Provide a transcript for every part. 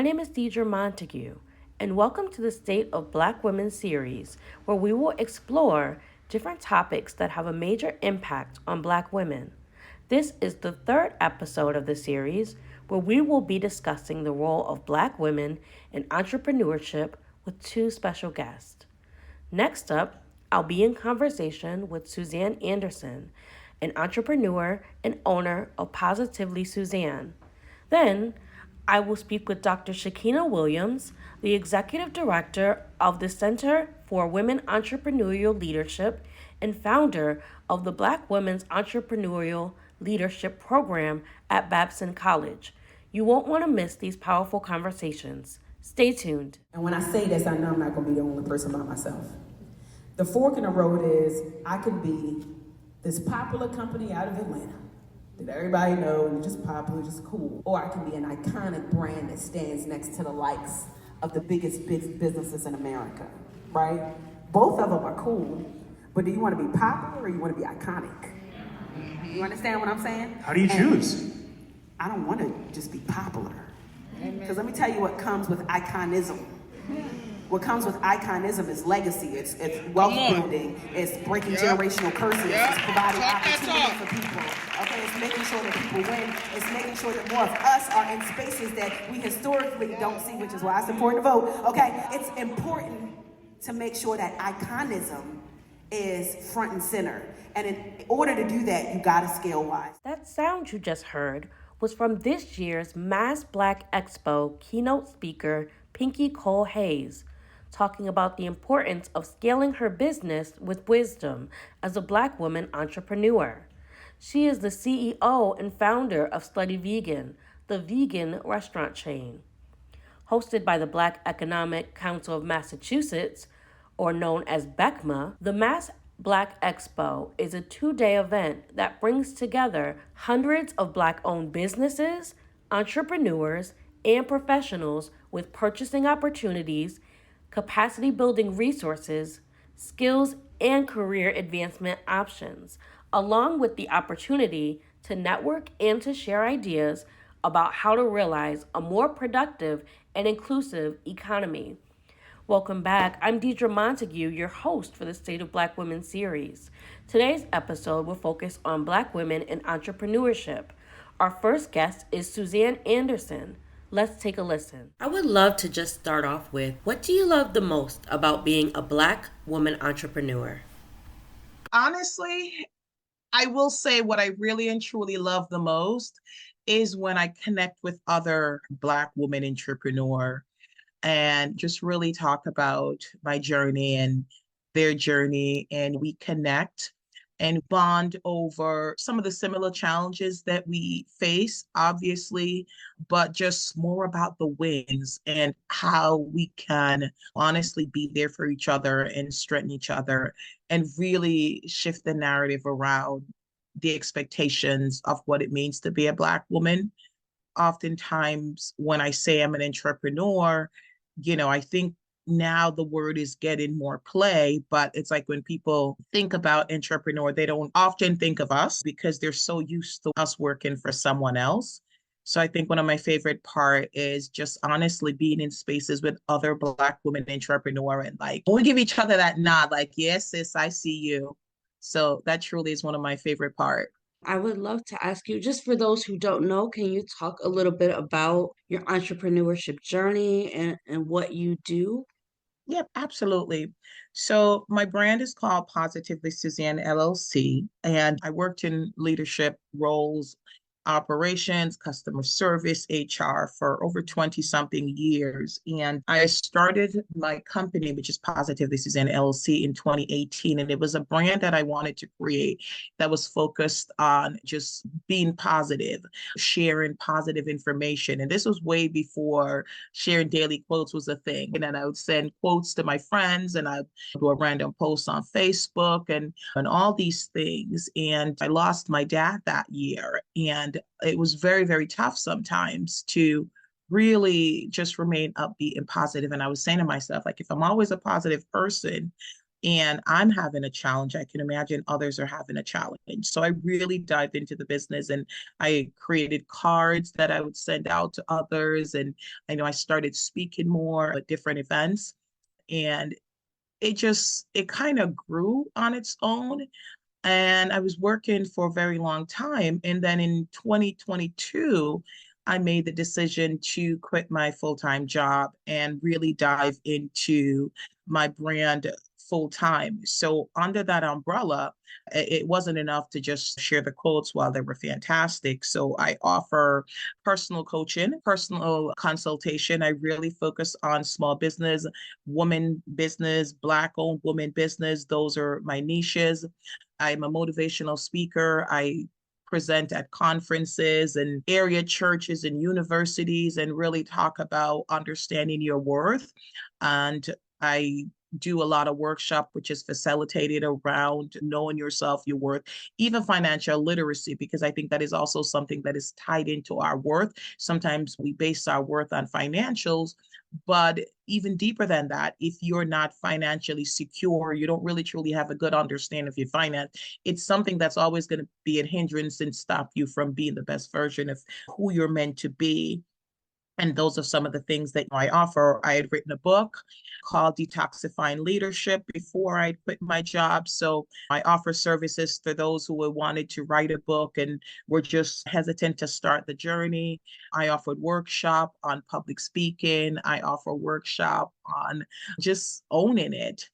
My name is Deidre Montague, and welcome to the State of Black Women series, where we will explore different topics that have a major impact on Black women. This is the third episode of the series, where we will be discussing the role of Black women in entrepreneurship with two special guests. Next up, I'll be in conversation with Suzanne Anderson, an entrepreneur and owner of Positively Suzanne. Then, I will speak with Dr. SHAKENNA Williams, the Executive Director of the Center for Women Entrepreneurial Leadership and founder of the Black Women's Entrepreneurial Leadership Program at Babson College. You won't want to miss these powerful conversations. Stay tuned. And when I say this, I know I'm not going to be the only person by myself. The fork in the road is I could be this popular company out of Atlanta that everybody knows and just popular, just cool. Or I can be an iconic brand that stands next to the likes of the biggest businesses in America, right? Both of them are cool, but do you want to be popular or you want to be iconic? You understand what I'm saying? How do you choose? I don't want to just be popular. Because let me tell you what comes with iconism. What comes with iconism is legacy, it's wealth building, it's breaking generational curses, it's providing opportunity for people. Okay, it's making sure that people win, it's making sure that more of us are in spaces that we historically don't see, which is why it's important to vote. Okay, it's important to make sure that iconism is front and center. And in order to do that, you gotta scale wise. That sound you just heard was from this year's Mass Black Expo keynote speaker, Pinky Cole Hayes, talking about the importance of scaling her business with wisdom as a Black woman entrepreneur. She is the CEO and founder of Slutty Vegan, the vegan restaurant chain. Hosted by the Black Economic Council of Massachusetts, or known as BECMA, the Mass Black Expo is a 2-day event that brings together hundreds of Black-owned businesses, entrepreneurs, and professionals with purchasing opportunities, capacity building resources, skills, and career advancement options, along with the opportunity to network and to share ideas about how to realize a more productive and inclusive economy. Welcome back. I'm Deidre Montague, your host for the State of Black Women series. Today's episode will focus on Black women in entrepreneurship. Our first guest is Suzanne Anderson. Let's take a listen. I would love to just start off with, what do you love the most about being a Black woman entrepreneur? Honestly, I will say what I really and truly love the most is when I connect with other Black women entrepreneurs and just really talk about my journey and their journey, and we connect and bond over some of the similar challenges that we face, obviously, but just more about the wins and how we can honestly be there for each other and strengthen each other and really shift the narrative around the expectations of what it means to be a Black woman. Oftentimes, when I say I'm an entrepreneur, I think now the word is getting more play, but it's like when people think about entrepreneur, they don't often think of us because they're so used to us working for someone else. So I think one of my favorite part is just honestly being in spaces with other Black women entrepreneur and like we give each other that nod, like, yes, sis, I see you. So that truly is one of my favorite part. I would love to ask you, just for those who don't know, can you talk a little bit about your entrepreneurship journey and what you do? Yep, absolutely. So my brand is called Positively Suzanne LLC, and I worked in leadership roles, operations, customer service, HR for over 20 something years. And I started my company, which is Positively Suzanne LLC, in 2018. And it was a brand that I wanted to create that was focused on just being positive, sharing positive information. And this was way before sharing daily quotes was a thing. And then I would send quotes to my friends and I'd do a random post on Facebook and all these things. And I lost my dad that year. And it was very, very tough sometimes to really just remain upbeat and positive. And I was saying to myself, like, if I'm always a positive person, and I'm having a challenge, I can imagine others are having a challenge. So I really dived into the business, and I created cards that I would send out to others. And I know I started speaking more at different events, and it kind of grew on its own. And I was working for a very long time. And then in 2022, I made the decision to quit my full-time job and really dive into my brand full time. So under that umbrella, it wasn't enough to just share the quotes while they were fantastic. So I offer personal coaching, personal consultation. I really focus on small business, woman business, Black owned woman business. Those are my niches. I'm a motivational speaker. I present at conferences and area churches and universities and really talk about understanding your worth. And I do a lot of workshop, which is facilitated around knowing yourself, your worth, even financial literacy, because I think that is also something that is tied into our worth. Sometimes we base our worth on financials, but even deeper than that, if you're not financially secure, you don't really truly have a good understanding of your finance, it's something that's always going to be a hindrance and stop you from being the best version of who you're meant to be. And those are some of the things that I offer. I had written a book called Detoxifying Leadership before I quit my job. So I offer services to those who wanted to write a book and were just hesitant to start the journey. I offered workshop on public speaking. I offer workshop on just owning it.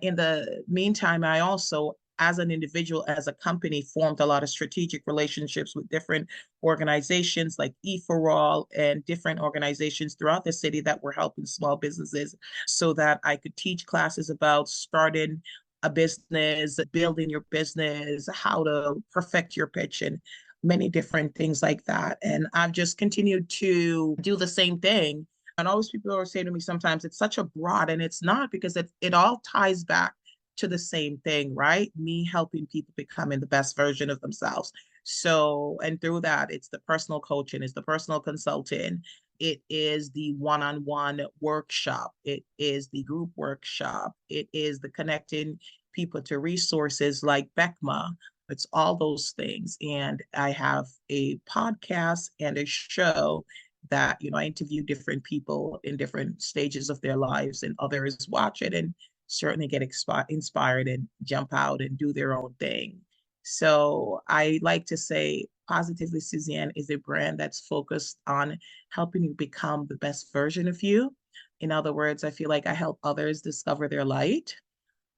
In the meantime, I also, as an individual, as a company, formed a lot of strategic relationships with different organizations like E4All and different organizations throughout the city that were helping small businesses, so that I could teach classes about starting a business, building your business, how to perfect your pitch, and many different things like that. And I've just continued to do the same thing. And always people are saying to me sometimes it's such a broad, and it's not, because it all ties back to the same thing, right? Me helping people becoming the best version of themselves. So, and through that, it's the personal coaching, it's the personal consulting, it is the one-on-one workshop, it is the group workshop, it is the connecting people to resources like BECMA. It's all those things. And I have a podcast and a show that, I interview different people in different stages of their lives, and others watch it and certainly get inspired and jump out and do their own thing. So I like to say Positively Suzanne is a brand that's focused on helping you become the best version of you. In other words, I feel like I help others discover their light.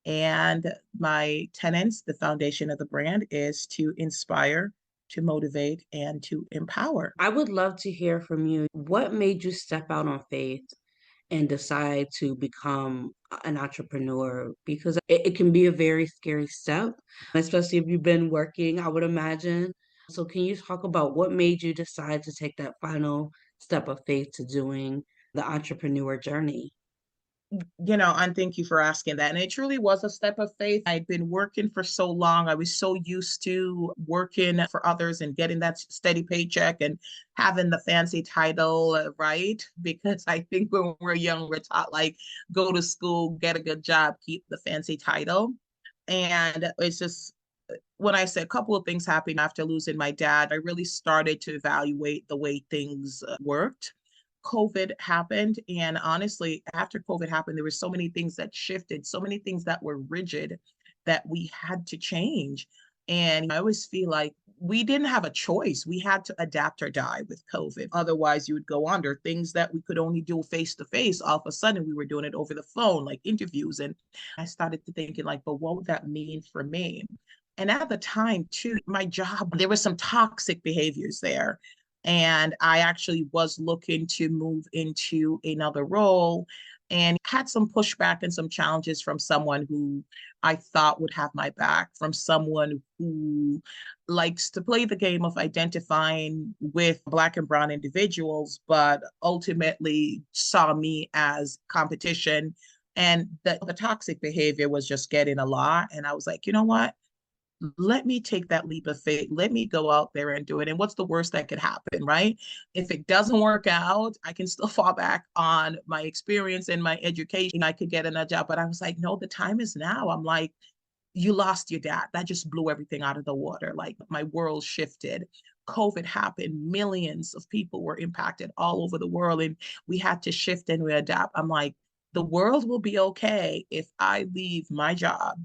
And my tenets, the foundation of the brand, is to inspire, to motivate, and to empower. I would love to hear from you. What made you step out on faith and decide to become an entrepreneur? Because it can be a very scary step, especially if you've been working, I would imagine. So, can you talk about what made you decide to take that final step of faith to doing the entrepreneur journey? And thank you for asking that. And it truly was a step of faith. I'd been working for so long. I was so used to working for others and getting that steady paycheck and having the fancy title, right? Because I think when we're young, we're taught like go to school, get a good job, keep the fancy title. And it's just, when I said a couple of things happened after losing my dad, I really started to evaluate the way things worked. COVID happened. And honestly, after COVID happened, there were so many things that shifted, so many things that were rigid that we had to change. And I always feel like we didn't have a choice. We had to adapt or die with COVID. Otherwise, you would go under. Things that we could only do face to face, all of a sudden we were doing it over the phone, like interviews. And I started to thinking like, but what would that mean for me? And at the time, too, my job, there was some toxic behaviors there. And I actually was looking to move into another role and had some pushback and some challenges from someone who I thought would have my back, from someone who likes to play the game of identifying with Black and Brown individuals, but ultimately saw me as competition. And the toxic behavior was just getting a lot. And I was like, you know what? let me take that leap of faith. Let me go out there and do it. And what's the worst that could happen, right? If it doesn't work out, I can still fall back on my experience and my education. I could get another job. But I was like, no, the time is now. I'm like, you lost your dad. That just blew everything out of the water. Like my world shifted. COVID happened. Millions of people were impacted all over the world, and we had to shift and we adapt. I'm like, the world will be okay if I leave my job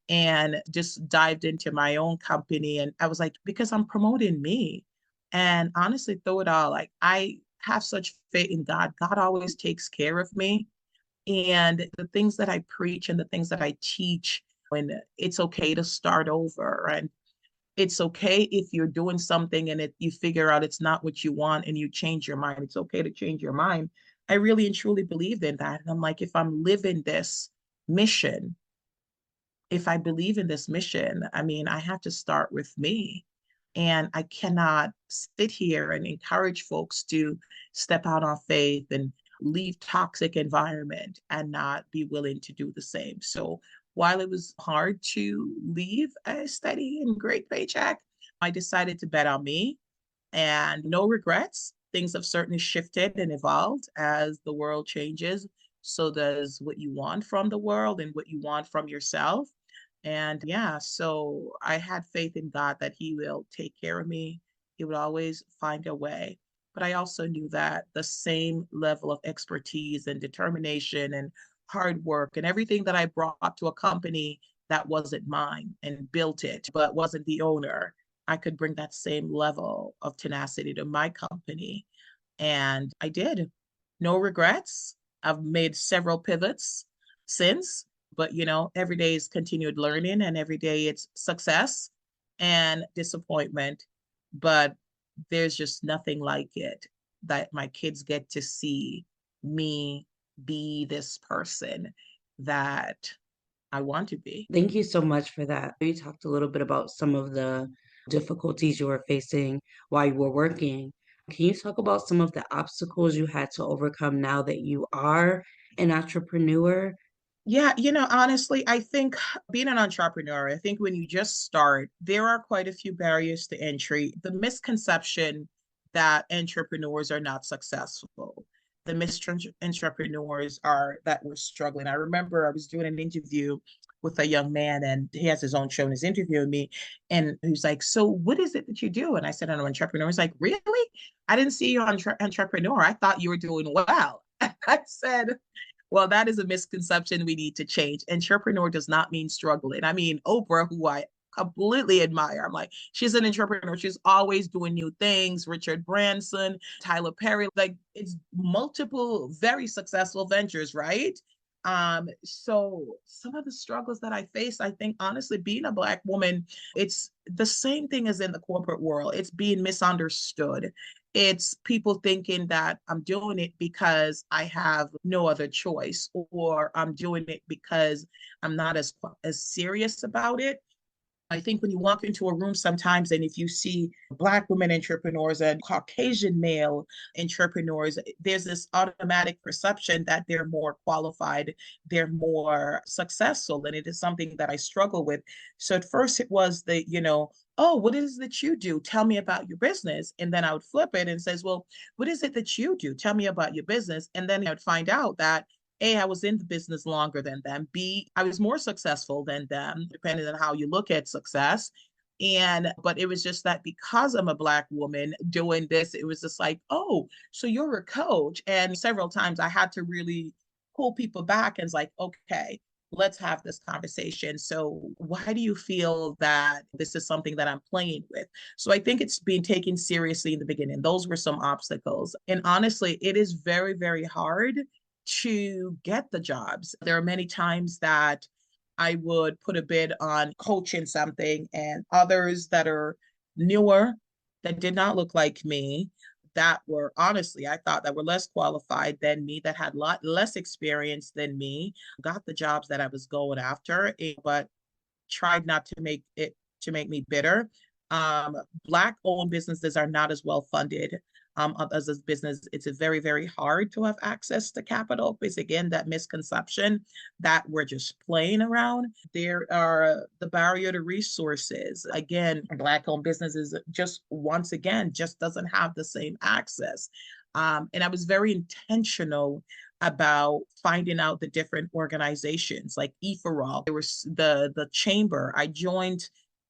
and just dived into my own company. And I was like, because I'm promoting me. And honestly, through it all, like I have such faith in God. God always takes care of me. And the things that I preach and the things that I teach, and it's okay to start over. And it's okay if you're doing something and you figure out it's not what you want and you change your mind. It's okay to change your mind. I really and truly believed in that. And I'm like, if I'm living this mission, if I believe in this mission, I mean, I have to start with me. And I cannot sit here and encourage folks to step out on faith and leave toxic environment and not be willing to do the same. So while it was hard to leave a steady and great paycheck, I decided to bet on me, and no regrets. Things have certainly shifted and evolved as the world changes. So does what you want from the world and what you want from yourself. And yeah, so I had faith in God that He will take care of me. He would always find a way. But I also knew that the same level of expertise and determination and hard work and everything that I brought to a company that wasn't mine and built it, but wasn't the owner, I could bring that same level of tenacity to my company. And I did. No regrets. I've made several pivots since, but every day is continued learning and every day it's success and disappointment. But there's just nothing like it that my kids get to see me be this person that I want to be. Thank you so much for that. You talked a little bit about some of the difficulties you were facing while you were working. Can you talk about some of the obstacles you had to overcome now that you are an entrepreneur? Yeah, honestly, I think being an entrepreneur, I think when you just start, there are quite a few barriers to entry. The misconception that entrepreneurs are not successful, the entrepreneurs are that we're struggling. I remember I was doing an interview with a young man, and he has his own show and he's interviewing me. And he's like, so what is it that you do? And I said, I'm an entrepreneur. He's like, really? I didn't see you on entrepreneur. I thought you were doing well. I said, well, that is a misconception we need to change. Entrepreneur does not mean struggling. I mean, Oprah, who I completely admire. I'm like, she's an entrepreneur. She's always doing new things. Richard Branson, Tyler Perry, like it's multiple very successful ventures, right? So some of the struggles that I face, I think honestly, being a Black woman, it's the same thing as in the corporate world. It's being misunderstood. It's people thinking that I'm doing it because I have no other choice, or I'm doing it because I'm not as serious about it. I think when you walk into a room sometimes, and if you see Black women entrepreneurs and Caucasian male entrepreneurs, there's this automatic perception that they're more qualified, they're more successful. And it is something that I struggle with. So at first it was oh, what is it that you do? Tell me about your business. And then I would flip it and says, well, what is it that you do? Tell me about your business. And then I would find out that A, I was in the business longer than them. B, I was more successful than them, depending on how you look at success. But it was just that because I'm a Black woman doing this, it was just like, oh, so you're a coach. And several times I had to really pull people back and it's like, okay, let's have this conversation. So why do you feel that this is something that I'm playing with? So I think it's being taken seriously in the beginning. Those were some obstacles. And honestly, it is very, very hard to get the jobs. There are many times that I would put a bid on coaching something, and others that are newer, that did not look like me, that were honestly, I thought that were less qualified than me, that had a lot less experience than me, got the jobs that I was going after, but tried not to make me bitter. Black owned businesses are not as well funded. as a business, it's a very, very hard to have access to capital because again, that misconception that we're just playing around. There are the barrier to resources. Again, Black-owned businesses just once again just doesn't have the same access. And I was very intentional about finding out the different organizations like EFORAL. There was the chamber. I joined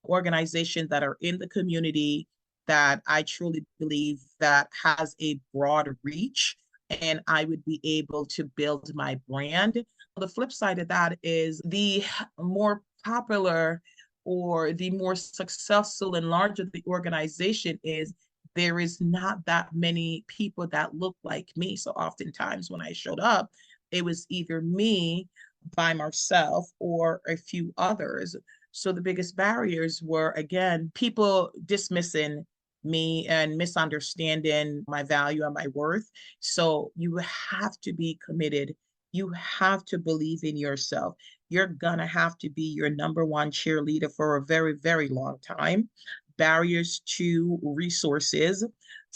organizations that are in the community that I truly believe that has a broad reach, and I would be able to build my brand. The flip side of that is the more popular or the more successful and larger the organization is, there is not that many people that look like me. So oftentimes when I showed up, it was either me by myself or a few others. So the biggest barriers were, again, people dismissing me and misunderstanding my value and my worth. So you have to be committed. You have to believe in yourself. You're gonna have to be your number one cheerleader for a very, very long time. Barriers to resources.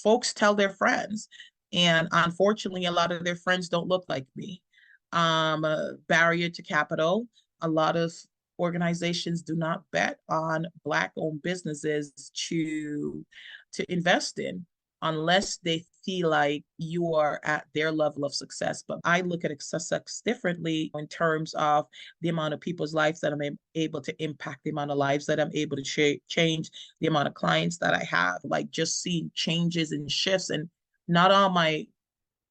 Folks tell their friends, and unfortunately, a lot of their friends don't look like me. Barrier to capital. A lot of organizations do not bet on Black-owned businesses to invest in unless they feel like you are at their level of success. But I look at success differently in terms of the amount of people's lives that I'm able to impact, the amount of lives that I'm able to change, the amount of clients that I have, like just seeing changes and shifts. And not all my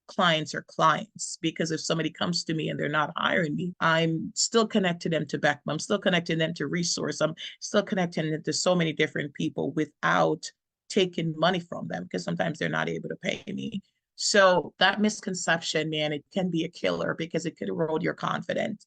clients are clients, because if somebody comes to me and they're not hiring me, I'm still connecting them to Beckman. I'm still connecting them to resource. I'm still connecting them to so many different people without taking money from them, because sometimes they're not able to pay me. So that misconception, man, it can be a killer because it could erode your confidence.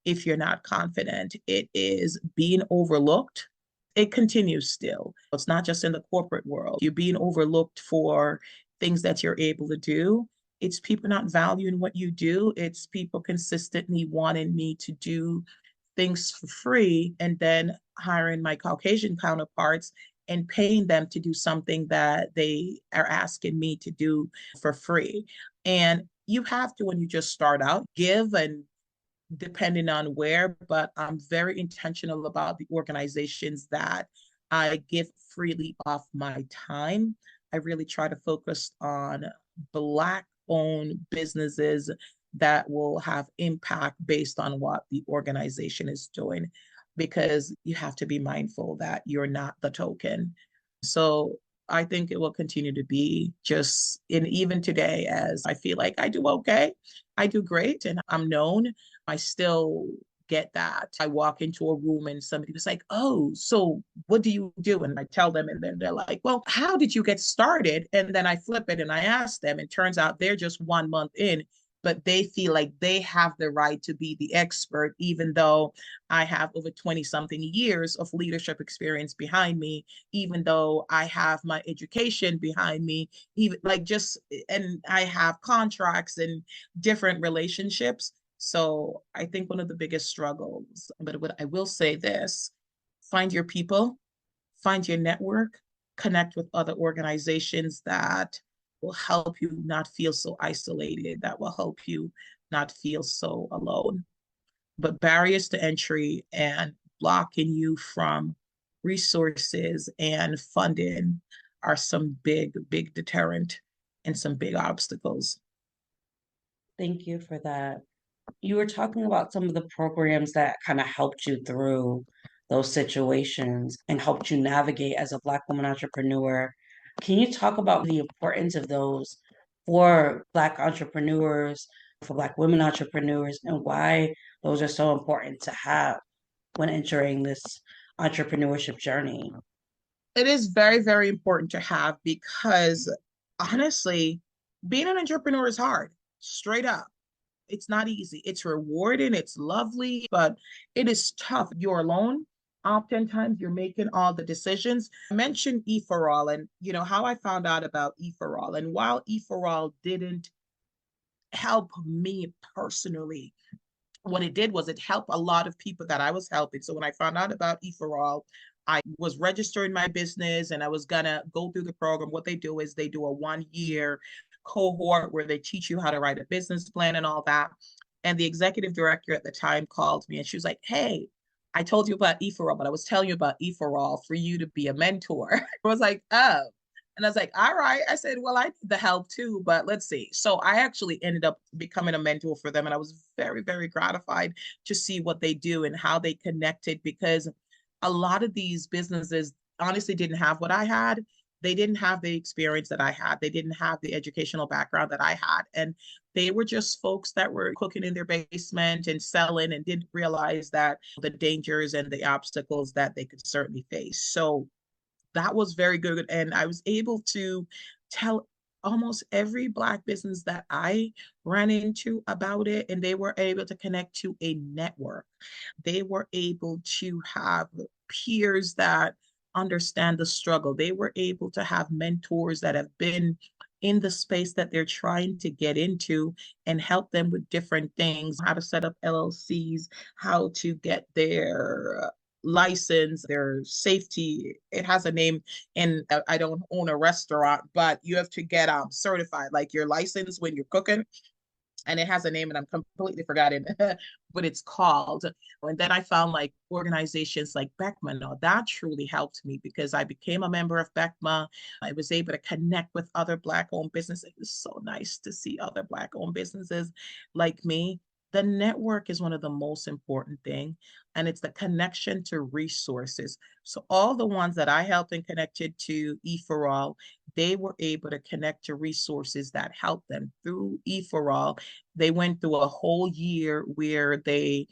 If you're not confident, it is being overlooked. It continues still. It's not just in the corporate world. You're being overlooked for things that you're able to do. It's people not valuing what you do. It's people consistently wanting me to do things for free and then hiring my Caucasian counterparts and paying them to do something that they are asking me to do for free. And you have to, when you just start out, give, and depending on where, but I'm very intentional about the organizations that I give freely off my time. I really try to focus on Black-owned businesses that will have impact based on what the organization is doing, because you have to be mindful that you're not the token. So I think it will continue to be just in, even today, as I feel like I do okay, I do great, and I'm known. I still get that. I walk into a room and somebody was like, "Oh, so what do you do?" And I tell them, and then they're like, "Well, how did you get started?" And then I flip it and I ask them, and turns out they're just 1 month in, but they feel like they have the right to be the expert, even though I have over 20 something years of leadership experience behind me, even though I have my education behind me, even like just, and I have contracts and different relationships. So I think one of the biggest struggles, but what I will say this, find your people, find your network, connect with other organizations that will help you not feel so isolated, that will help you not feel so alone. But barriers to entry and blocking you from resources and funding are some big, big deterrent and some big obstacles. Thank you for that. You were talking about some of the programs that kind of helped you through those situations and helped you navigate as a Black woman entrepreneur. Can you talk about the importance of those for Black entrepreneurs, for Black women entrepreneurs, and why those are so important to have when entering this entrepreneurship journey? It is very, very important to have, because honestly, being an entrepreneur is hard, straight up. It's not easy. It's rewarding, it's lovely, but it is tough. You're alone. Oftentimes you're making all the decisions. I mentioned E4All, and you know how I found out about E4All. And while E4All didn't help me personally, what it did was it helped a lot of people that I was helping. So when I found out about E4All, I was registering my business and I was gonna go through the program. What they do is they do a 1 year cohort where they teach you how to write a business plan and all that. And the executive director at the time called me and she was like, "Hey, I told you about E4all, but I was telling you about E4all for you to be a mentor." I was like, "Oh." And I was like, "All right." I said, "Well, I need the help too, but let's see." So I actually ended up becoming a mentor for them. And I was very, very gratified to see what they do and how they connected, because a lot of these businesses honestly didn't have what I had. They didn't have the experience that I had. They didn't have the educational background that I had. And they were just folks that were cooking in their basement and selling and didn't realize that the dangers and the obstacles that they could certainly face. So that was very good. And I was able to tell almost every Black business that I ran into about it, and they were able to connect to a network. They were able to have peers that understand the struggle. They were able to have mentors that have been in the space that they're trying to get into and help them with different things, how to set up LLCs, how to get their license, their safety. It has a name, and I don't own a restaurant, but you have to get certified, like your license when you're cooking, and it has a name and I'm completely forgotten what it's called. And then I found like organizations like BECMA. Now that truly helped me because I became a member of BECMA. I was able to connect with other Black owned businesses. It was so nice to see other Black owned businesses like me. The network is one of the most important thing, and it's the connection to resources. So all the ones that I helped and connected to E4all, they were able to connect to resources that helped them through E4all. They went through a whole year where they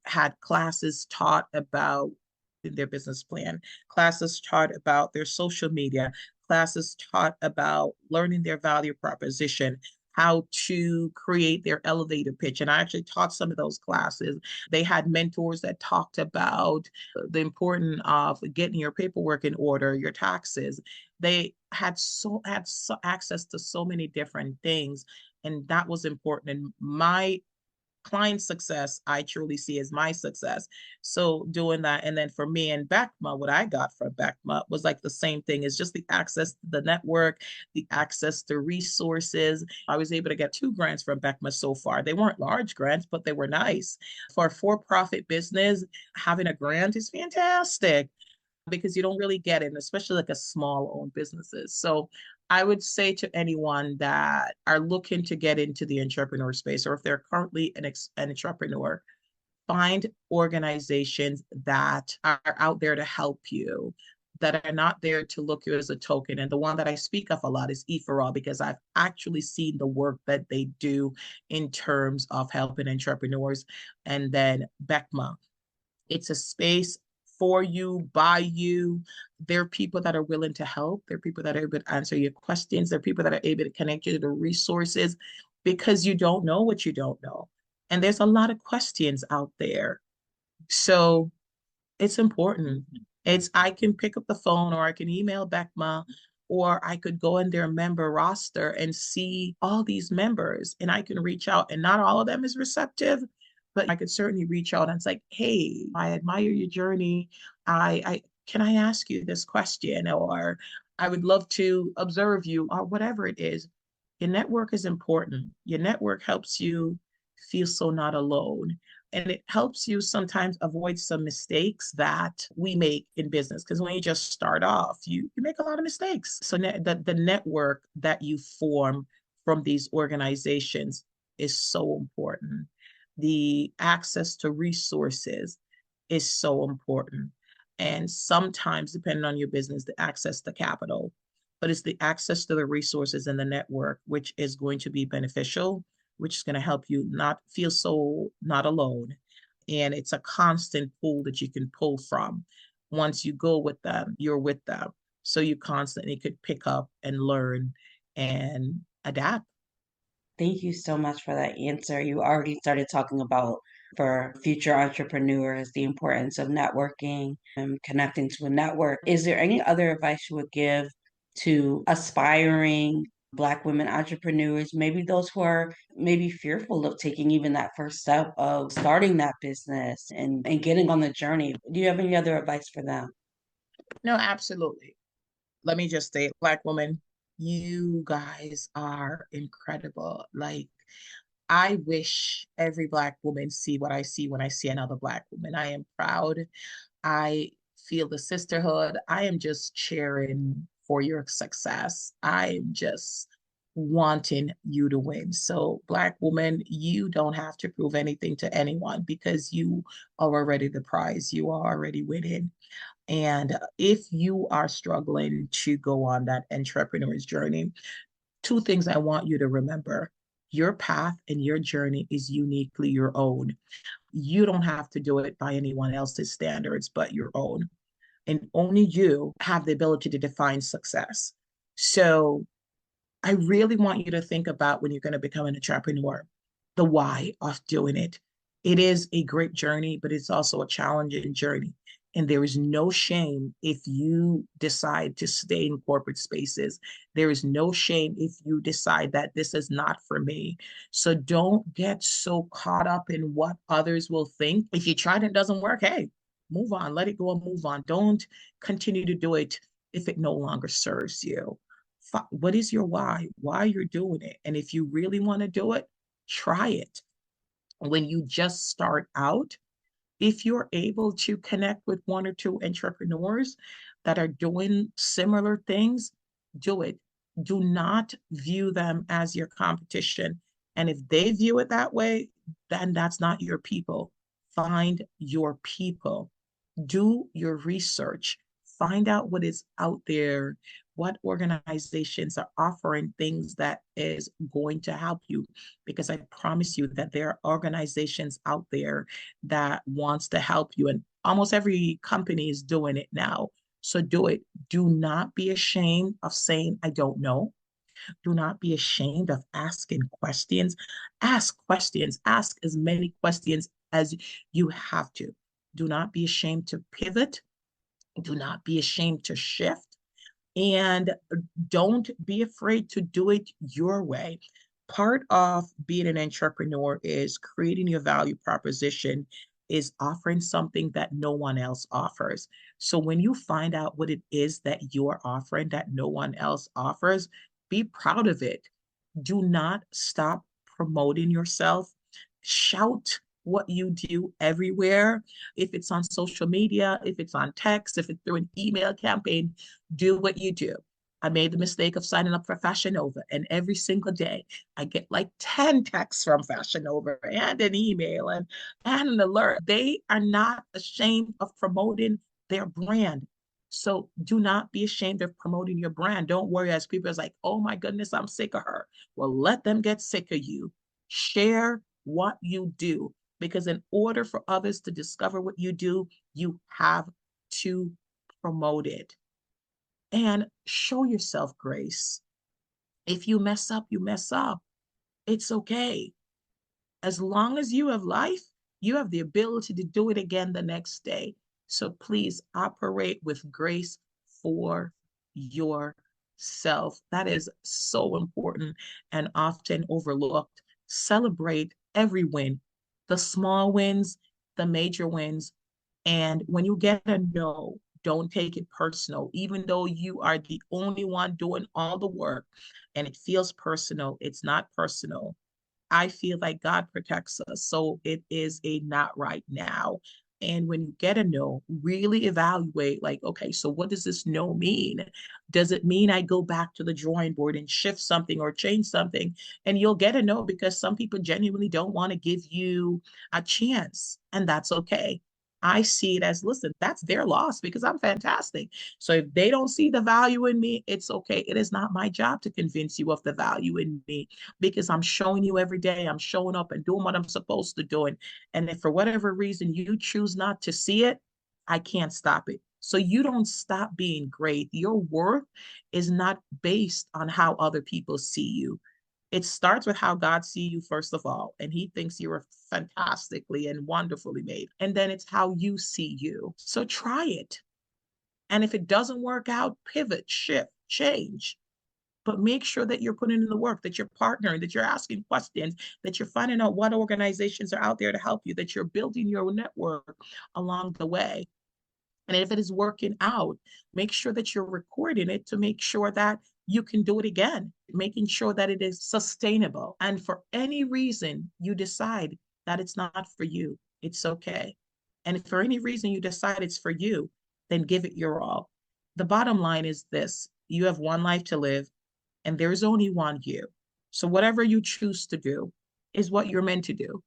had classes taught about their business plan, classes taught about their social media, classes taught about learning their value proposition, how to create their elevator pitch. And I actually taught some of those classes. They had mentors that talked about the importance of getting your paperwork in order, your taxes. They had access to so many different things, and that was important. And my client success, I truly see as my success. So doing that. And then for me and BECMA, what I got from BECMA was like the same thing. It's just the access to the network, the access to resources. I was able to get 2 grants from BECMA so far. They weren't large grants, but they were nice. For a for-profit business, having a grant is fantastic because you don't really get it, especially like a small owned businesses. So I would say to anyone that are looking to get into the entrepreneur space, or if they're currently an entrepreneur, find organizations that are out there to help you, that are not there to look you as a token. And the one that I speak of a lot is E4all, because I've actually seen the work that they do in terms of helping entrepreneurs. And then BECMA, it's a space for you, by you. There are people that are willing to help. There are people that are able to answer your questions. There are people that are able to connect you to the resources, because you don't know what you don't know. And there's a lot of questions out there. So it's important. It's I can pick up the phone, or I can email BECMA, or I could go in their member roster and see all these members, and I can reach out, and not all of them is receptive, but I could certainly reach out and it's like, "Hey, I admire your journey. I can I ask you this question?" Or "I would love to observe you," or whatever it is. Your network is important. Your network helps you feel so not alone. And it helps you sometimes avoid some mistakes that we make in business. Because when you just start off, you make a lot of mistakes. So the network that you form from these organizations is so important. The access to resources is so important. And sometimes, depending on your business, the access to capital, but it's the access to the resources and the network, which is going to be beneficial, which is going to help you not feel so not alone. And it's a constant pool that you can pull from. Once you go with them, you're with them. So you constantly could pick up and learn and adapt. Thank you so much for that answer. You already started talking about for future entrepreneurs the importance of networking and connecting to a network. Is there any other advice you would give to aspiring Black women entrepreneurs, maybe those who are maybe fearful of taking even that first step of starting that business and getting on the journey? Do you have any other advice for them? No, absolutely. Let me just say, Black women, you guys are incredible. Like, I wish every Black woman see what I see when I see another Black woman. I am proud. I feel the sisterhood. I am just cheering for your success. I am just wanting you to win. So, Black woman, you don't have to prove anything to anyone because you are already the prize. You are already winning. And if you are struggling to go on that entrepreneur's journey, two things I want you to remember. Your path and your journey is uniquely your own. You don't have to do it by anyone else's standards but your own. And only you have the ability to define success. So I really want you to think about when you're going to become an entrepreneur, the why of doing it. It is a great journey, but it's also a challenging journey. And there is no shame if you decide to stay in corporate spaces. There is no shame if you decide that this is not for me. So don't get so caught up in what others will think. If you try and it doesn't work, hey, move on, let it go and move on. Don't continue to do it if it no longer serves you. What is your why you're doing it? And if you really want to do it, try it. When you just start out, if you're able to connect with one or two entrepreneurs that are doing similar things, do it. Do not view them as your competition. And if they view it that way, then that's not your people. Find your people. Do your research, find out what is out there, what organizations are offering things that is going to help you, because I promise you that there are organizations out there that wants to help you, and almost every company is doing it now. So do it. Do not be ashamed of saying I don't know. Do not be ashamed of asking questions. Ask questions. Ask as many questions as you have to. Do not be ashamed to pivot. Do not be ashamed to shift. And don't be afraid to do it your way. Part of being an entrepreneur is creating your value proposition, is offering something that no one else offers. So when you find out what it is that you're offering that no one else offers, be proud of it. Do not stop promoting yourself. Shout what you do everywhere. If it's on social media, if it's on text, if it's through an email campaign, do what you do. I made the mistake of signing up for Fashion Nova, and every single day I get like 10 texts from Fashion Nova and an email and an alert. They are not ashamed of promoting their brand. So do not be ashamed of promoting your brand. Don't worry as people are like, oh my goodness, I'm sick of her. Well, let them get sick of you. Share what you do, because in order for others to discover what you do, you have to promote it. And show yourself grace. If you mess up, you mess up. It's okay. As long as you have life, you have the ability to do it again the next day. So please operate with grace for yourself. That is so important and often overlooked. Celebrate every win, the small wins, the major wins. And when you get a no, don't take it personal. Even though you are the only one doing all the work and it feels personal, it's not personal. I feel like God protects us. So it is a not right now. And when you get a no, really evaluate like, okay, so what does this no mean? Does it mean I go back to the drawing board and shift something or change something? And you'll get a no because some people genuinely don't want to give you a chance. And that's okay. I see it as, listen, that's their loss because I'm fantastic. So if they don't see the value in me, it's okay. It is not my job to convince you of the value in me, because I'm showing you every day. I'm showing up and doing what I'm supposed to do. And if for whatever reason you choose not to see it, I can't stop it. So you don't stop being great. Your worth is not based on how other people see you. It starts with how God sees you, first of all, and he thinks you're fantastically and wonderfully made. And then it's how you see you. So try it. And if it doesn't work out, pivot, shift, change, but make sure that you're putting in the work, that you're partnering, that you're asking questions, that you're finding out what organizations are out there to help you, that you're building your network along the way. And if it is working out, make sure that you're recording it to make sure that you can do it again, making sure that it is sustainable. And for any reason you decide that it's not for you, it's okay. And if for any reason you decide it's for you, then give it your all. The bottom line is this: you have one life to live, and there's only one you. So whatever you choose to do is what you're meant to do.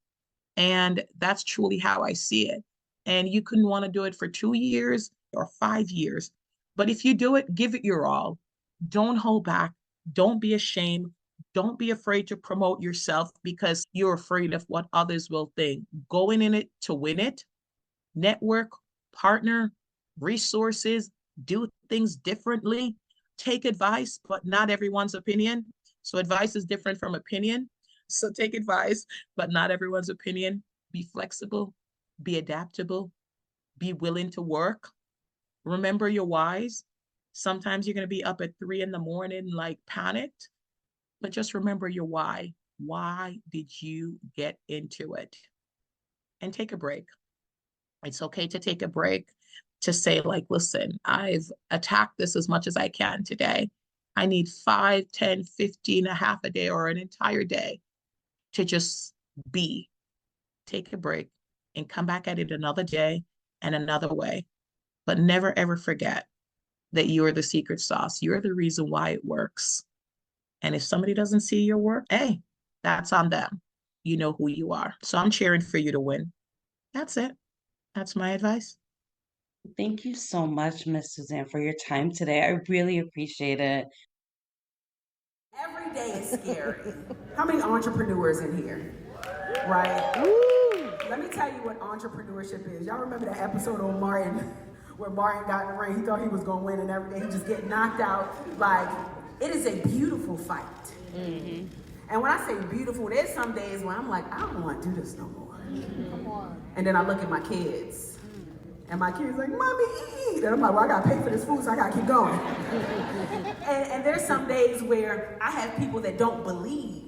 And that's truly how I see it. And you couldn't want to do it for 2 years or 5 years. But if you do it, give it your all. Don't hold back. Don't be ashamed. Don't be afraid to promote yourself because you're afraid of what others will think. Going in it to win it, network, partner, resources, do things differently, take advice, but not everyone's opinion. So advice is different from opinion. So take advice, but not everyone's opinion. Be flexible, be adaptable, be willing to work. Remember your whys. Sometimes you're going to be up at 3 a.m, like panicked, but just remember your why. Why did you get into it? And take a break. It's okay to take a break, to say, like, listen, I've attacked this as much as I can today. I need 5, 10, 15, a half a day or an entire day to just be, take a break, and come back at it another day and another way. But never, ever forget that you are the secret sauce. You're the reason why it works. And if somebody doesn't see your work, hey, that's on them. You know who you are. So I'm cheering for you to win. That's it. That's my advice. Thank you so much, Miss Suzanne, for your time today. I really appreciate it. Every day is scary. How many entrepreneurs in here? Right? Woo! Let me tell you what entrepreneurship is. Y'all remember that episode on Martin where Martin got in the ring? He thought he was going to win, and every day he just get knocked out. Like, it is a beautiful fight. Mm-hmm. And when I say beautiful, there's some days when I'm like, I don't want to do this no more. Come on. And then I look at my kids, and my kids like, Mommy, eat. And I'm like, well, I got to pay for this food, so I got to keep going. and there's some days where I have people that don't believe.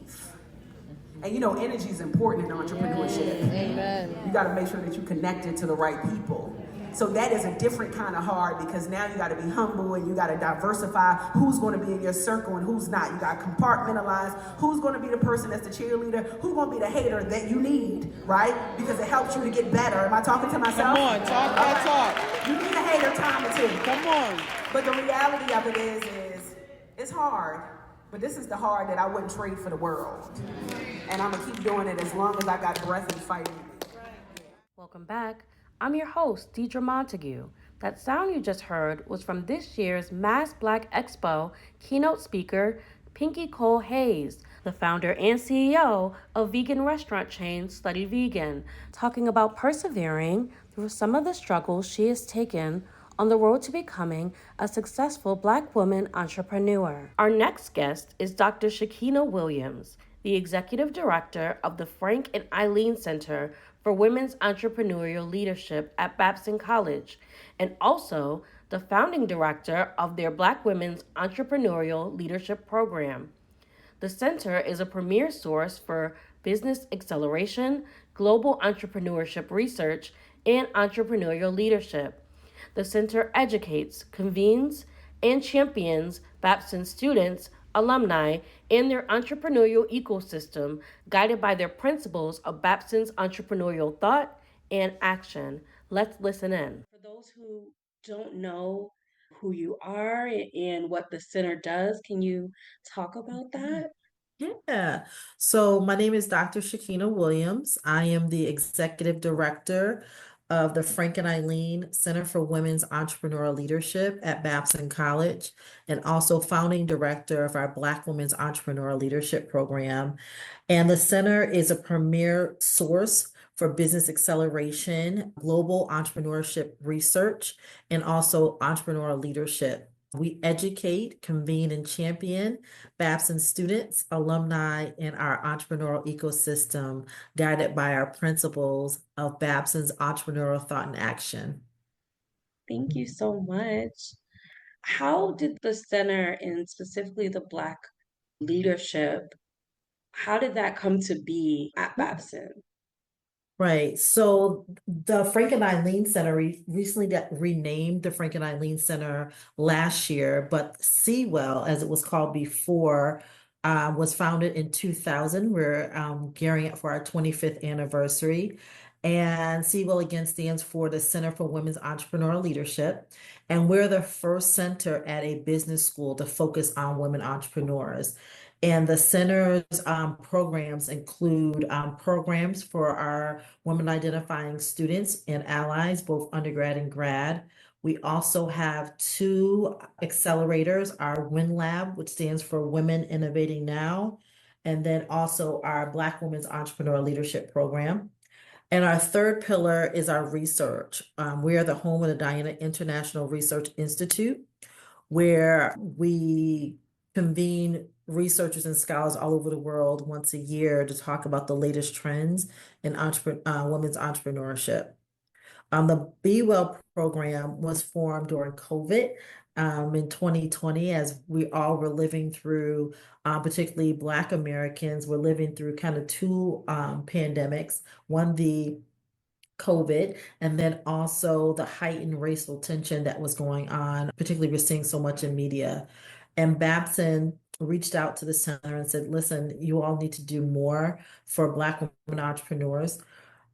And you know, energy is important in entrepreneurship. Amen. You got to make sure that you connected to the right people. So that is a different kind of hard, because now you got to be humble and you got to diversify who's going to be in your circle and who's not. You got to compartmentalize who's going to be the person that's the cheerleader, who's going to be the hater that you need, right? Because it helps you to get better. Am I talking to myself? Come on, talk that talk. You need a hater time or two. Come on. But the reality of it is it's hard. But this is the hard that I wouldn't trade for the world. And I'm going to keep doing it as long as I got breath and fight in me. Welcome back. I'm your host, Deidre Montague. That sound you just heard was from this year's Mass Black Expo keynote speaker, Pinky Cole Hayes, the founder and CEO of vegan restaurant chain Study Vegan, talking about persevering through some of the struggles she has taken on the road to becoming a successful Black woman entrepreneur. Our next guest is Dr. SHAKENNA Williams, the Executive Director of the Frank and Eileen Center for Women's Entrepreneurial Leadership at Babson College, and also the founding director of their Black Women's Entrepreneurial Leadership Program. The center is a premier source for business acceleration, global entrepreneurship research, and entrepreneurial leadership. The center educates, convenes, and champions Babson students, alumni, and their entrepreneurial ecosystem, guided by their principles of Babson's entrepreneurial thought and action. Let's listen in. For those who don't know who you are and what the center does, can you talk about that? Yeah. So my name is Dr. SHAKENNA Williams. I am the executive director of the Frank and Eileen Center for Women's Entrepreneurial Leadership at Babson College, and also founding director of our Black Women's Entrepreneurial Leadership Program. And the center is a premier source for business acceleration, global entrepreneurship research, and also entrepreneurial leadership. We educate, convene, and champion Babson students, alumni, and our entrepreneurial ecosystem, guided by our principles of Babson's entrepreneurial thought and action. Thank you so much. How did the center, and specifically the Black leadership, how did that come to be at Babson? Right. So the Frank and Eileen Center recently got renamed the Frank and Eileen Center last year, but CWEL, as it was called before, was founded in 2000. We're gearing it for our 25th anniversary. And CWEL again stands for the Center for Women's Entrepreneurial Leadership. And we're the first center at a business school to focus on women entrepreneurs. And the center's programs include programs for our women identifying students and allies, both undergrad and grad. We also have two accelerators, our WIN Lab, which stands for Women Innovating Now, and then also our Black Women's Entrepreneur Leadership Program. And our third pillar is our research. We are the home of the Diana International Research Institute, where we convene researchers and scholars all over the world once a year to talk about the latest trends in women's entrepreneurship. The BWEL program was formed during COVID in 2020, as we all were living through, particularly Black Americans, were living through kind of two pandemics. One, the COVID, and then also the heightened racial tension that was going on, particularly we're seeing so much in media. And Babson reached out to the center and said, listen, you all need to do more for Black women entrepreneurs.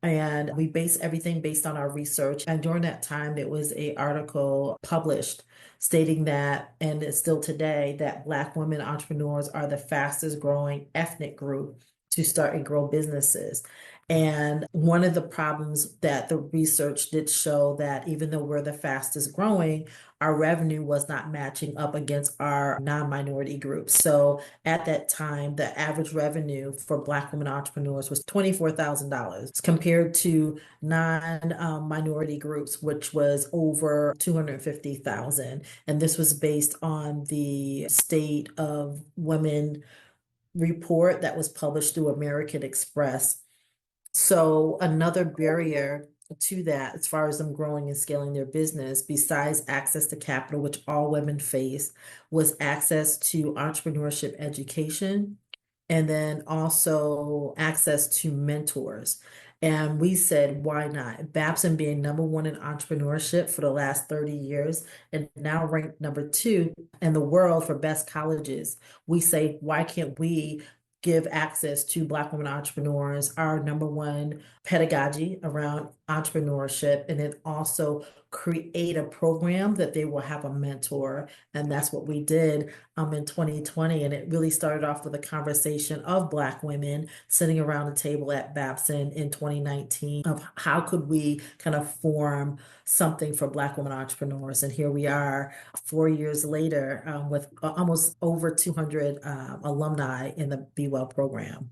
And we base everything based on our research. And during that time, there was an article published stating that, and it's still today, that Black women entrepreneurs are the fastest growing ethnic group to start and grow businesses. And one of the problems that the research did show that even though we're the fastest growing, our revenue was not matching up against our non-minority groups. So at that time, the average revenue for Black women entrepreneurs was $24,000 compared to non-minority groups, which was over $250,000. And this was based on the State of Women report that was published through American Express. So another barrier to that, as far as them growing and scaling their business, besides access to capital, which all women face, was access to entrepreneurship education, and then also access to mentors. And we said, why not? Babson being #1 in entrepreneurship for the last 30 years and now ranked #2 in the world for best colleges. We say, why can't we give access to Black women entrepreneurs, our #1 pedagogy around entrepreneurship, and then also create a program that they will have a mentor. And that's what we did in 2020. And it really started off with a conversation of Black women sitting around a table at Babson in 2019 of how could we kind of form something for Black women entrepreneurs. And here we are 4 years later with almost over 200 alumni in the BWEL program.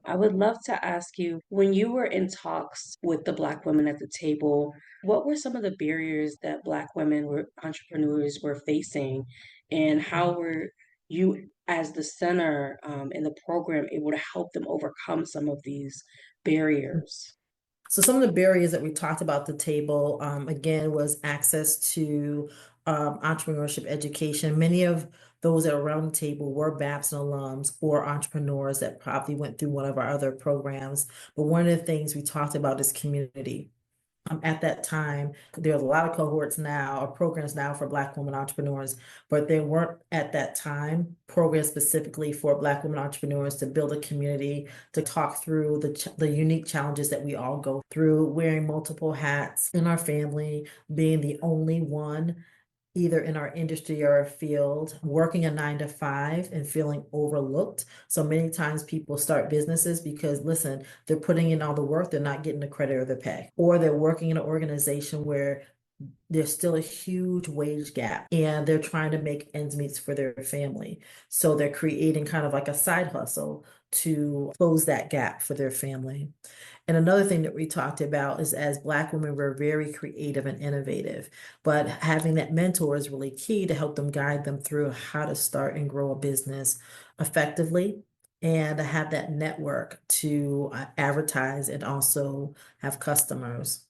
I would love to ask you, when you were in talks with the Black women at the table, what were some of the barriers that Black women were entrepreneurs were facing, and how were you, as the center in the program, able to help them overcome some of these barriers? So some of the barriers that we talked about at the table, again, was access to entrepreneurship education. Many of those that are around the table were Babson alums or entrepreneurs that probably went through one of our other programs. But one of the things we talked about is community. At that time, there's a lot of cohorts now or programs now for Black women entrepreneurs, but there weren't at that time programs specifically for Black women entrepreneurs to build a community, to talk through the unique challenges that we all go through, wearing multiple hats in our family, being the only one either in our industry or field, working a 9 to 5 and feeling overlooked. So many times people start businesses because, listen, they're putting in all the work, they're not getting the credit or the pay, or they're working in an organization where there's still a huge wage gap and they're trying to make ends meet for their family. So they're creating kind of like a side hustle to close that gap for their family. And another thing that we talked about is as Black women, we're very creative and innovative, but having that mentor is really key to help them guide them through how to start and grow a business effectively and to have that network to advertise and also have customers.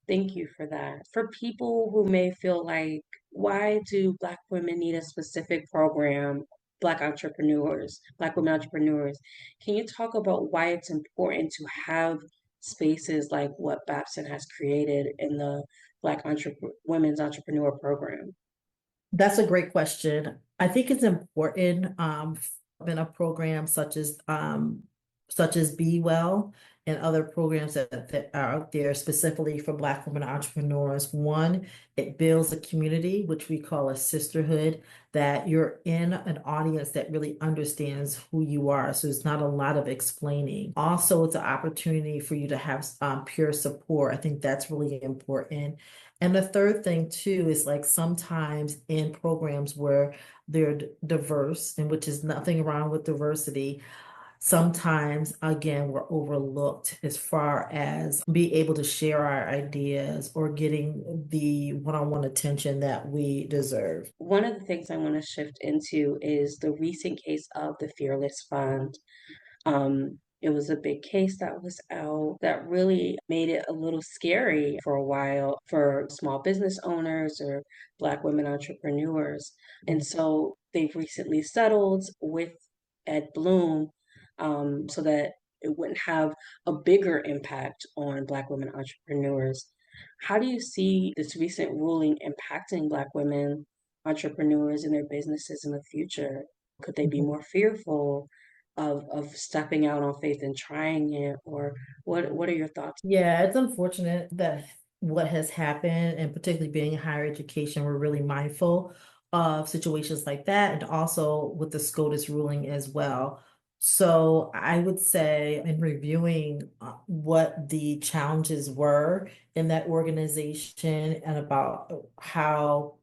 Thank you for that. For people who may feel like, why do Black women need a specific program Black entrepreneurs, Black women entrepreneurs. Can you talk about why it's important to have spaces like what Babson has created in the Women's Entrepreneur Program? That's a great question. I think it's important in a program such as BWEL and other programs that are out there specifically for Black women entrepreneurs. One, it builds a community, which we call a sisterhood, that you're in an audience that really understands who you are. So it's not a lot of explaining. Also, it's an opportunity for you to have peer support. I think that's really important. And the third thing too is like sometimes in programs where they're diverse, and which is nothing wrong with diversity, sometimes again we're overlooked as far as be able to share our ideas or getting the one-on-one attention that we deserve. One of the things I want to shift into is the recent case of the Fearless Fund. It was a big case that was out that really made it a little scary for a while for small business owners or Black women entrepreneurs. And so they've recently settled with Ed Bloom, so that it wouldn't have a bigger impact on Black women entrepreneurs. How do you see this recent ruling impacting Black women entrepreneurs and their businesses in the future? Could they be more fearful of stepping out on faith and trying it, or what are your thoughts? Yeah, it's unfortunate that what has happened, and particularly being in higher education, we're really mindful of situations like that, and also with the SCOTUS ruling as well. So I would say in reviewing what the challenges were in that organization and about how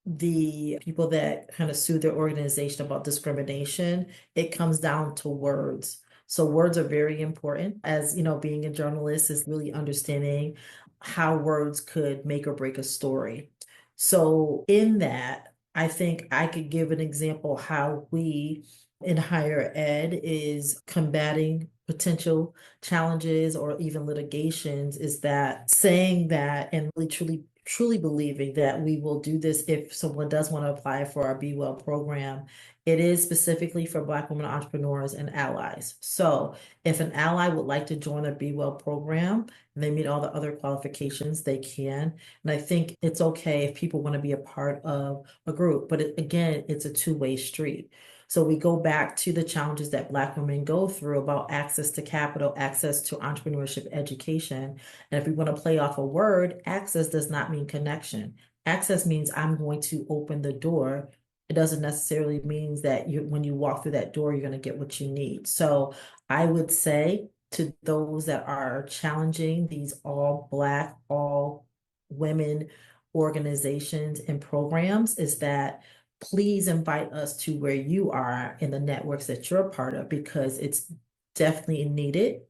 the people that kind of sue their organization about discrimination, it comes down to words. So words are very important. As you know, being a journalist is really understanding how words could make or break a story. So in that, I think I could give an example how we in higher ed is combating potential challenges or even litigations, is that saying that and really truly believing that we will do this if someone does want to apply for our BWEL program. It is specifically for Black women entrepreneurs and allies. So if an ally would like to join a BWEL program and they meet all the other qualifications, they can. And I think it's okay if people want to be a part of a group, but again, it's a two-way street. So we go back to the challenges that Black women go through about access to capital, access to entrepreneurship education. And if we want to play off a word, access does not mean connection. Access means I'm going to open the door. It doesn't necessarily mean that when you walk through that door, you're going to get what you need. So I would say to those that are challenging these all Black, all women organizations and programs is that please invite us to where you are in the networks that you're a part of, because it's definitely needed.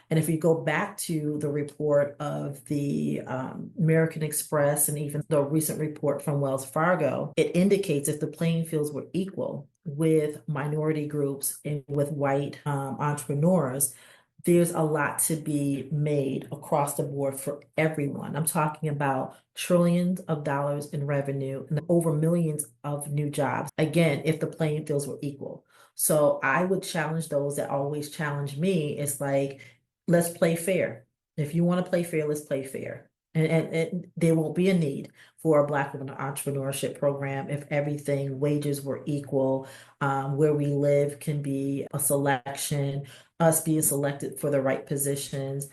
And if you go back to the report of the American Express and even the recent report from Wells Fargo, it indicates if the playing fields were equal with minority groups and with white entrepreneurs, there's a lot to be made across the board for everyone. I'm talking about trillions of dollars in revenue and over millions of new jobs. Again, if the playing fields were equal. So I would challenge those that always challenge me. It's like, let's play fair. If you want to play fair, let's play fair. And there won't be a need for a Black women entrepreneurship program if wages were equal, where we live can be a selection, us being selected for the right positions,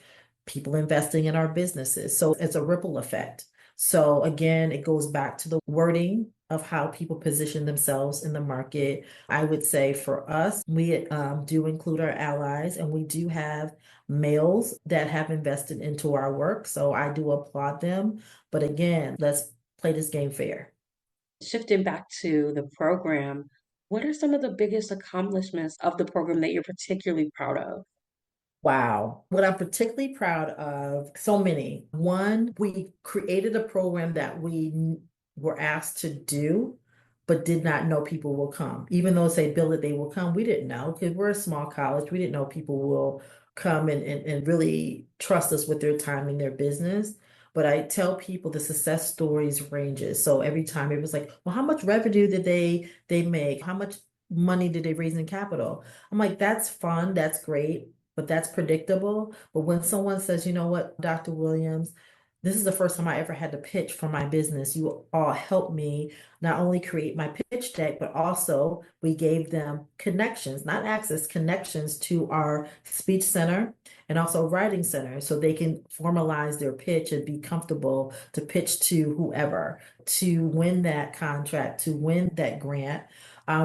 people investing in our businesses. So it's a ripple effect. So again, it goes back to the wording of how people position themselves in the market. I would say for us, we do include our allies, and we do have males that have invested into our work. So I do applaud them. But again, let's play this game fair. Shifting back to the program, what are some of the biggest accomplishments of the program that you're particularly proud of? Wow. What I'm particularly proud of, so many. One, we created a program that we were asked to do, but did not know people will come. Even though say build it, they will come. We didn't know because we're a small college. We didn't know people will come and really trust us with their time and their business. But I tell people the success stories ranges. So every time it was like, well, how much revenue did they make? How much money did they raise in capital? I'm like, that's fun, that's great, but that's predictable. But when someone says, you know what, Dr. Williams, this is the first time I ever had to pitch for my business. You all helped me not only create my pitch deck, but also we gave them connections, not access, connections to our speech center and also writing center so they can formalize their pitch and be comfortable to pitch to whoever, to win that contract, to win that grant.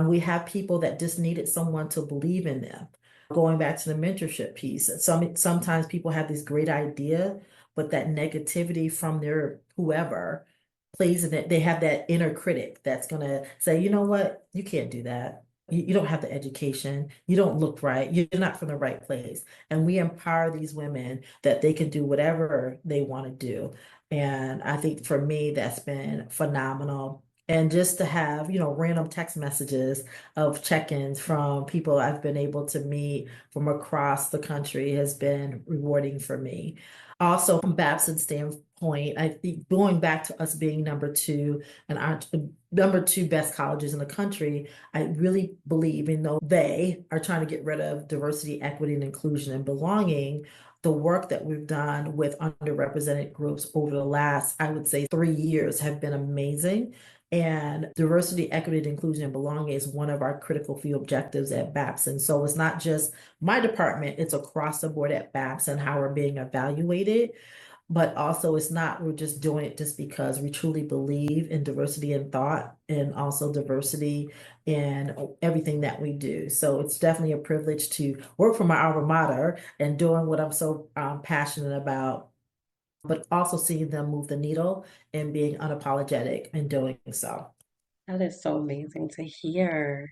We have people that just needed someone to believe in them. Going back to the mentorship piece, sometimes people have this great idea, but that negativity from their whoever plays in it. They have that inner critic that's gonna say, you know what, you can't do that. You don't have the education. You don't look right. You're not from the right place. And we empower these women that they can do whatever they want to do. And I think for me, that's been phenomenal. And just to have, random text messages of check-ins from people I've been able to meet from across the country has been rewarding for me. Also, from Babson's standpoint, I think going back to us being number two and our number two best colleges in the country, I really believe, even though they are trying to get rid of diversity, equity, and inclusion and belonging, the work that we've done with underrepresented groups over the last, I would say, 3 years have been amazing. And diversity, equity, and inclusion and belonging is one of our critical few objectives at Babson. So it's not just my department, it's across the board at Babson how we're being evaluated. But also it's not, we're just doing it just because we truly believe in diversity in thought and also diversity in everything that we do. So it's definitely a privilege to work for my alma mater and doing what I'm so passionate about, but also seeing them move the needle and being unapologetic in doing so. That is so amazing to hear.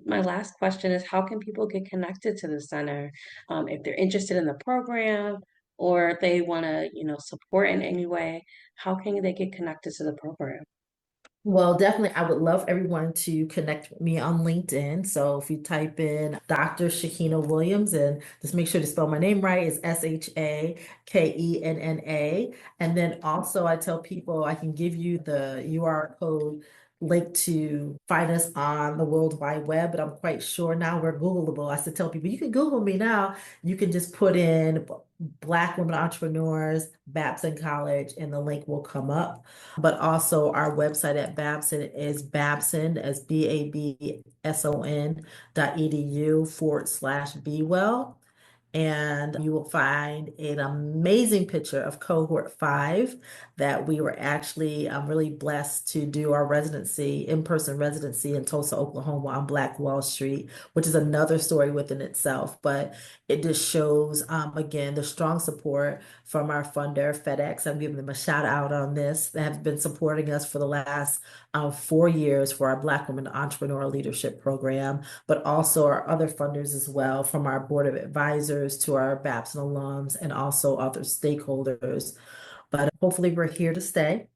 My last question is, how can people get connected to the center if they're interested in the program or if they want to, support in any way? How can they get connected to the program? Well, definitely, I would love everyone to connect with me on LinkedIn. So if you type in Dr. Shakena Williams and just make sure to spell my name right, it's SHAKENNA. And then also I tell people I can give you the URL code link to find us on the World Wide Web, but I'm quite sure now we're Googleable. I should tell people you can Google me now. You can just put in Black Women Entrepreneurs, Babson College, and the link will come up. But also our website at Babson is Babson, as BABSON.edu/BWEL. And you will find an amazing picture of cohort 5 that we were actually really blessed to do our in-person residency in Tulsa, Oklahoma on Black Wall Street, which is another story within itself. But it just shows, again, the strong support from our funder, FedEx. I'm giving them a shout out on this. They have been supporting us for the last 4 years for our Black Women Entrepreneurial Leadership Program, but also our other funders as well, from our board of advisors to our Babson alums and also other stakeholders. But hopefully we're here to stay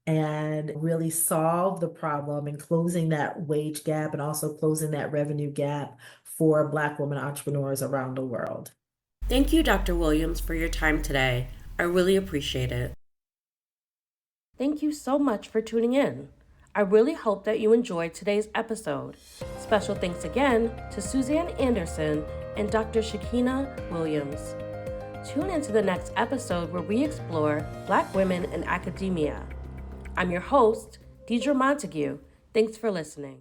and really solve the problem in closing that wage gap and also closing that revenue gap for Black women entrepreneurs around the world. Thank you, Dr. Williams, for your time today. I really appreciate it. Thank you so much for tuning in. I really hope that you enjoyed today's episode. Special thanks again to Suzanne Anderson and Dr. Shakena Williams. Tune into the next episode where we explore Black women in academia. I'm your host, Deidre Montague. Thanks for listening.